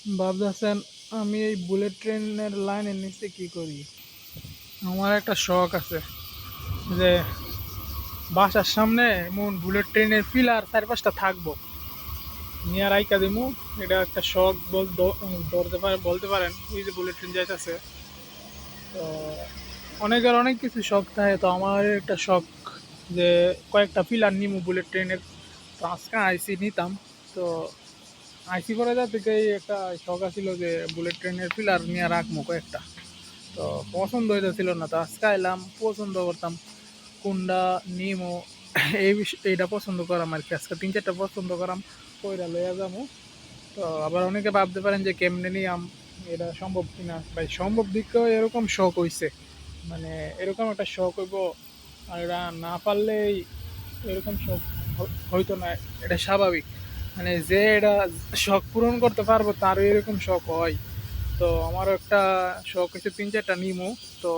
ভাবতেছেন আমি এই বুলেট ট্রেনের লাইনের নিচে কি করি। আমার একটা শখ আছে যে বাসার সামনে এমন বুলেট ট্রেনের পিলার 4-5টা থাকবো, নিয়ে রাইকা দিমু। এটা একটা শখ বলতে পারেন। ওই যে বুলেট ট্রেন যাইতেছে, তো অনেকের অনেক কিছু শখ থাকে, তো আমার একটা শখ যে কয়েকটা পিলার নিমু বুলেট ট্রেনের। তো আজকে আইসি নিতাম, তো আইসি পরে যা থেকে একটা শখ আছিল যে বুলেট ট্রেনের পিলার নিয়ে রাখবো কয়েকটা। তো পছন্দ হইতেছিল না, তো আজকে আইলাম পছন্দ করতাম কোনটা নিমো। এইটা পছন্দ করাম আর কি। আজকে 3-4টা পছন্দ করাম, কইরা লইয়া যাবো। তো আবার অনেকে ভাবতে পারেন যে কেমনে নিয়াম, এটা সম্ভব কিনা। ভাই সম্ভব দিকেও এরকম শখ হইছে, মানে এরকম একটা শখ হইব, আর এটা না পারলেই এরকম শখ হইতো না। এটা স্বাভাবিক, মানে যে এটা শখ পূরণ করতে পারবো তারও এরকম শখ হয়। তো আমারও একটা শখ হয়েছে 3-4টা নিমো। তো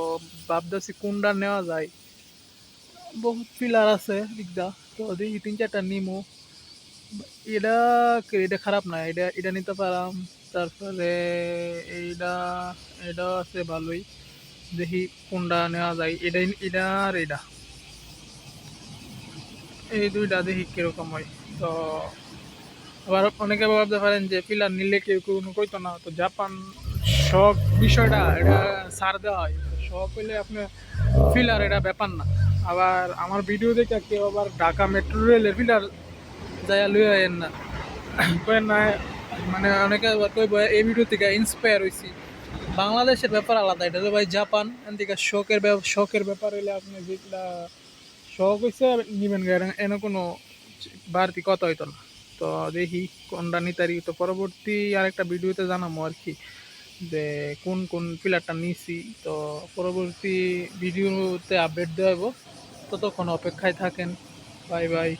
ভাবতেছি কোনটা নেওয়া যায়, বহুত পিলার আছে দিকদা। তো দেখি 3-4টা নিমো। এটা এটা খারাপ না, এটা এটা নিতে পারাম। তারপরে এইটা, এটা আছে ভালোই। দেখি কোনটা নেওয়া যায়, এটা এটা আর এটা, এই দুইটা দেখি কিরকম হয়। তো আবার অনেকে ভাবতে পারেন যে পিলার নিলে কেউ কোনো কইতো না, তো জাপান শখ বিষয়টা এটা ছাড় দেওয়া হয়। তো শখ হইলে আপনি পিলার এটা ব্যাপার না। আবার আমার ভিডিও দেখে কেউ আবার ঢাকা মেট্রো রেলের পিলার যাইয়া লই আইয়েন না, কয়েন না। মানে অনেকে আবার কইব এই ভিডিও থেকে ইন্সপায়ার হইছি। বাংলাদেশের ব্যাপার আলাদা, এটা তো ভাই জাপান। এদিকে শখের ব্যাপার হইলে আপনি যেগুলা শখ হইছে নিবেন গায়ে, এনে কোনো বাড়তি কথা হইতো না। তো দেখি কোনটা নিতারি, তো পরবর্তী আরেকটা ভিডিওতে জানাবো আর কি যে কোন কোন পিলারটা নিছি। তো পরবর্তী ভিডিওতে আপডেট দেওয়া হইব, ততক্ষণ অপেক্ষায় থাকেন। Bye bye.